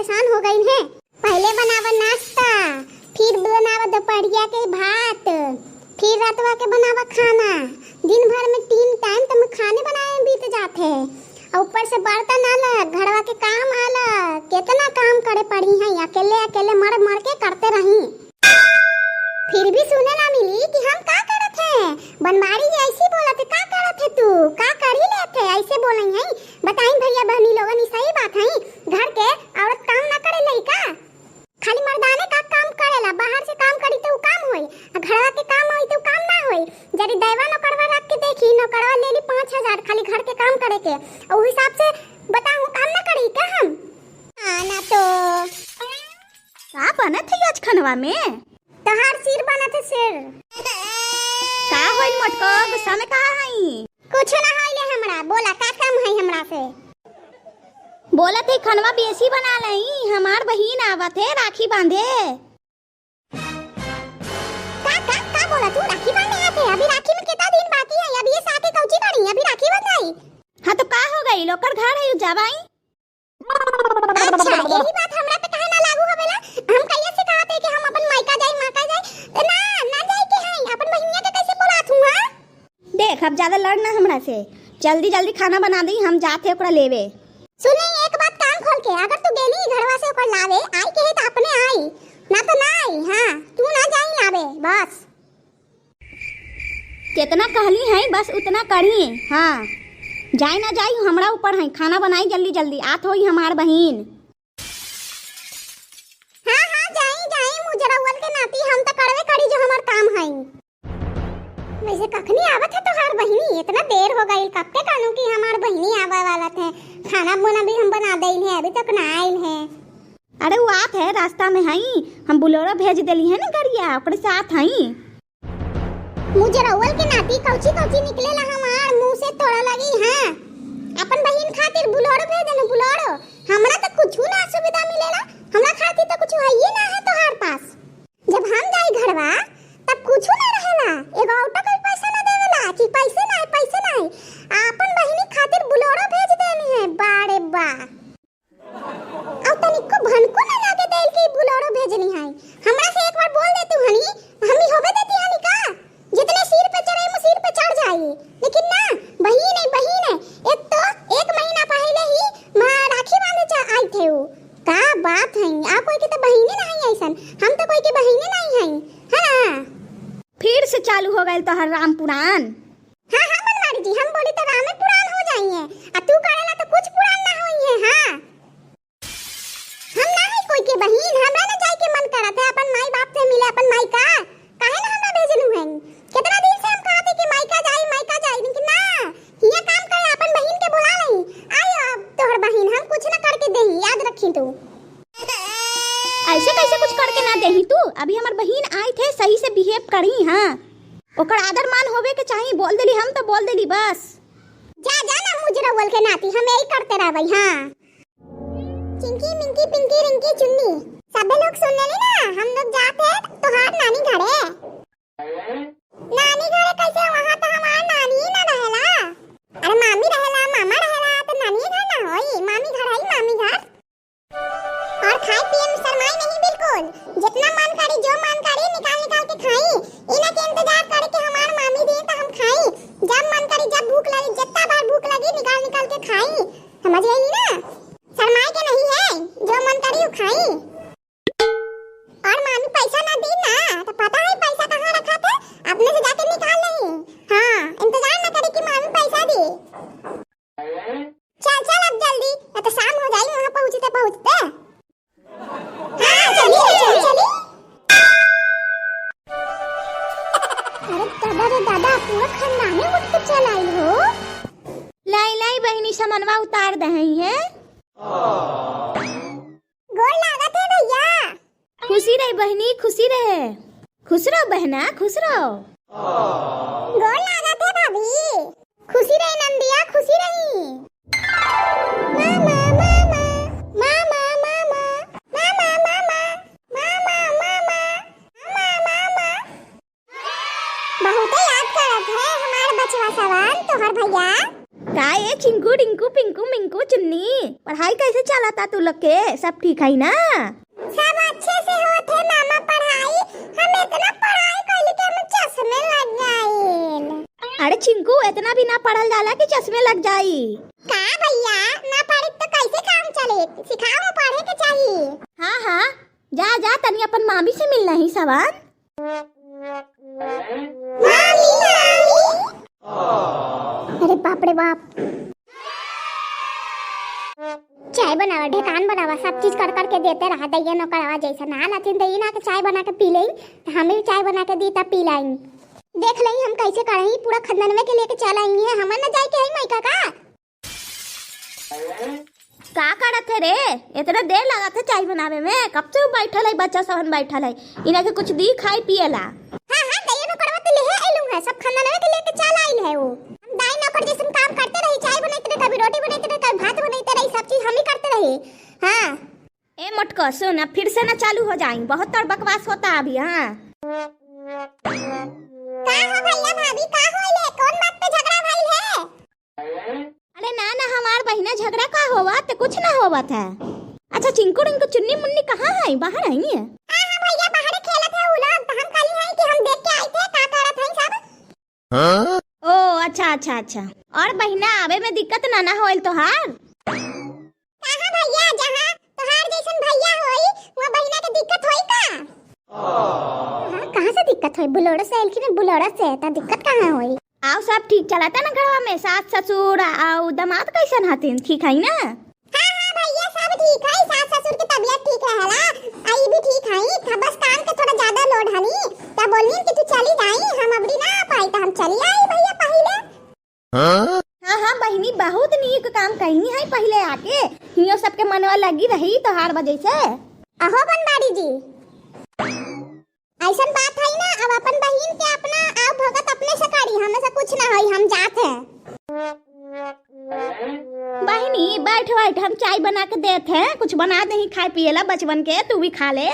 परेशान हो गई हैं। पहले बनावा नाश्ता, फिर बनावा दोपहरिया के भात, फिर रातवा के बनावा खाना। दिन भर में 3 टाइम तो खाने बनाए में बीत जाते हैं। और ऊपर से बर्तन अलग, घरवा के काम अलग, कितना काम करे पड़ी है। अकेले अकेले मर मर के करते रही, फिर भी सुने ना मिली कि हम का करत है। बनवारी जी ऐसी बोलत है, का करत है तू, का करी लेते ऐसे बोले हैं। बताई भैया बहनी लोगन, सही बात है। घर के औरत काम ना करे लइका, खाली मर्दाने का काम करेला। बाहर से काम करी तो काम होई, घरवा के काम होई तो काम ना होई। जरी दैवा नौकरवा रख के देखी, नौकरवा ले ली 5000 खाली घर के काम करे के, और उस हिसाब से बताऊं काम ना करी का हम। आना तो का बनत है आज खनवा में? तोहार सिर बनत है, सिर। का होइल मटको, गुस्सा में कहा हई? कुछ ना होइले हमरा, बोला का काम है हमरा से। बोलत है खनवा बेसी बना लई, हमार बहिन आवत है राखी बांधे। का बोला तू, राखी बांधे आते? अभी राखी में कितना दिन बाकी है? अभी ये साथे कौची करी, अभी राखी बंधाई। हाँ तो का हो गई, लोकर घर है जाबाई। अच्छा, यही बात हमरा पे काहे ना लागू होवेला? हम कहिए से कहते कि हम अपन मायका जाई, माका जाई। ना जाई के है, अपन बहिनिया के कैसे बोलात हूं? हां देख, अब ज्यादा लड़ना हमरा से। जल्दी जल्दी खाना बना दी, हम जाते ओकरा लेवे। सुनी एक बात कान खोल के, अगर तू गेली घरवा से ओकर लावे, आई के है तो अपने आई, ना तो ना आई। हां तू ना जाई लावे, बस। कितना कहली है बस उतना करी। हाँ जाई ना जाई हमरा ऊपर है। खाना बनाई जल्दी जल्दी, आत होई हमार बहिन। हां जाई मुजरावल के नाती हम तो करवे करी जो हमार काम है। वैसे कखनी आवत है तोहार बहिनी? इतना देर हो गई, कब के कानू की हमार बहिनी आवा वाला थे। खाना बना भी हम बना देल है, अभी तक ना आइल है। अरे वो आत है, रास्ता में हई, हम बुलेरो भेज देली है ना गरिया, ओकरे से आत हई। मुजरावल के नाती कौची निकलेला हमार मुंह से तोड़ा लगी। हां अपन बहिन खातिर बुलेरो भेज देना, बुलेरो। हमरा तो कुछ ना सुविधा मिलेला, हमरा खातिर तो कुछ है ही ना है तोहार पास। जब हम जाई घरवा तब कुछ ना रहेला, एगो ऑटो का पैसा ना देवेला कि पैसे ना अपन बहिनी खातिर बुलेरो भेज देनी है। बाड़े बा अब तनिको भनको ना लागे देल की बुलेरो भेजनी है। हमरा से एक बार बोल दे तू हनी, हमी होबे देती हनी का? जितने सिर पे चढ़े मु सिर पे चढ़ जाई, लेकिन ना बहिन है। एक तो 1 महीना पहले ही मां राखी बांधे आई थे। वो का बात है, आप कोई के तो बहिने नहीं ऐसन, हम तो कोई के बहिने नहीं हैं। हां फिर से चालू हो गए तोहर राम पुराण। हां बनवारी जी, हम बोली तो राम पुराण हो जाइए, आ तू करेला तो कुछ पुराण ना होई है। हां हम ना है कोई के बहिन, हमरा ना जाए के मन करत है अपन माई बाप से मिले, अपन माई का काहे ना हमरा भेजलू है। कितना दिन से हम कहते कि माई का जाई, लेकिन ना हिया काम करे, अपन बहिन के बुला लई। आई अब तोहर बहिन हम कुछ ना करके देही, याद रखी तू। ऐसे कैसे कुछ करके ना देही तू? अभी हमार बहिन आई थे, सही से बिहेव करी। हाँ ओकर आदर मान होवे के चाहिए। बोल देली हम तो बोल देली बस। जा ना मुजरावल के नाती, हम यही करते रहबै। हां चिंकी मिंकी पिंकी रिंकी चुन्नी सब लोग सुन ले ना, हम लोग जाते हैं तोहार नानी घरे। नानी घरे कैसे? वहां तो हमार नानी ही ना रहेला। अरे मामी रहेला, मामा रहेला, तो नानी घर ना होई। मामी घर है, मामी घर। और खाए पिए में शर्माई नहीं बिल्कुल, जितना मन करी जो मन करी निकाल के खाई। इना के इंतजार करे कि हमार मामी दे तो हम खाई। जब मन करी, जब भूख लगी, जितना बार भूख लगी निकाल के खाई। समझ गई ना? शर्माई के नहीं है, जो मन करी वो खाई। और मामी पैसा ना दी ना तो पता है पैसा कहाँ रखा था, अपने से जाके निकाल नहीं। हाँ इंतजार ना करे कि मामी पैसा दे। चल अब जल्दी, तो शाम हो जाएगी वहाँ पहुँचते। हाँ चली। अरे दादा पूरा खानदाने उठ के चल आई हो। लाई बहिनी समनवा उतार दही है। गोर लागत है भैया। खुशी रहे बहनी, खुशी रहे। खुश रहो बहना, खुश रहो। गोर लागत है भाभी। खुशी रही नंदिया, खुशी रही। मामा मामा मामा मामा मामा मामा मामा मामा मामा मामा। बहुत याद करत है हमार बचवा सवान तोहर भैया। का ये चिंकू डिंकू पिंकू मिंकू चुन्नी पढ़ाई कैसे चलाता तू लोग के? सब ठीक है ना? सब अच्छे से होते मामा पढ़ाई। हम इतना पढ़ाई कइली कि हम चश्मे लग गइल। अरे चिंकू इतना भी ना पढ़ल जाला कि चश्मे लग जाई। का भैया ना पढ़ी तो कैसे काम चले? सिखाओ पढ़े के चाहिए। हाँ हाँ जा जा तनी अपन मामी से मिलना ही सवान। मामी अरे बाप रे बाप। चाय बनावा ढेकान बनावा सब चीज कर कर के देते रहा दैया न करावा जैसा ना नाथिन दैया ना के चाय बना के पी लें तो हमें भी चाय बना के दी तब पी लाएं। देख लें हम कैसे करें पूरा खंडनवे के लेके चल आएंगे हमन न जाए के है माइका का करत है रे? इतना देर लगा था चाय बनावे में। कब से बैठल है बच्चा सबन बैठल है इना के कुछ दी खाई पिएला। हां हां दैया न करवा तो ले आइलू है सब खंडनवे के लेके चल आइल है वो। हम दाई नौकर जैसे काम करते रही चाय बनाते रहे कभी रोटी बनाते रहे कभी भात बनाते रही सब चीज हम ही करते रहे। हां ए मोटको सुन अब फिर से ना चालू हो जाएं बहुत और बकवास होता अभी। हां का हो भैया भाभी का होइल है? कौन बात पे झगड़ा भइल है? अरे ना ना हमार बहिना झगड़ा का होवा तो कुछ ना होवत है। अच्छा चिंकू रिंकू चुन्नी मुन्नी कहाँ है? बाहर आई है? हां भैया बाहर खेलत है उ लोग तो हम कली है कि हम देख के आए थे का करत है सब। ओ अच्छा अच्छा अच्छा। और बहिना आवे में दिक्कत ना ना होइल तोहार? कहां भैया जहां तोहार जैसन भैया होई वो बहिना के दिक्कत होई का? हां कहां से दिक्कत होई? बुलोड़ा से एलकी में बुलोड़ा से त दिक्कत कहां होई? आओ सब ठीक चलाता ना घरवा में? सास ससुर आओ दामाद कैसन हथिन? ठीक है ना? हां हां भैया सब ठीक है। सास ससुर की तबीयत ठीक रहला आई भी ठीक है था बस काम के थोड़ा ज्यादा लोड हनी त बोलनी कि तू चली जाई हम अबड़ी ना आ पाई त हम चली आई भैया पहले। हाँ हाँ बहिनी बहुत नीक काम कही है पहले आके हियो सबके मनवा लगी रही तोहार वजह से। अहो बनबाड़ी जी ऐसन बात है ना अब अपन बहिन के अपना आव भगत अपने से करी हमें से कुछ ना होई हम जात है। बहिनी बैठ बैठ हम चाय बना के देते हैं कुछ बना दे खाए पिएला बचपन के तू भी खा ले।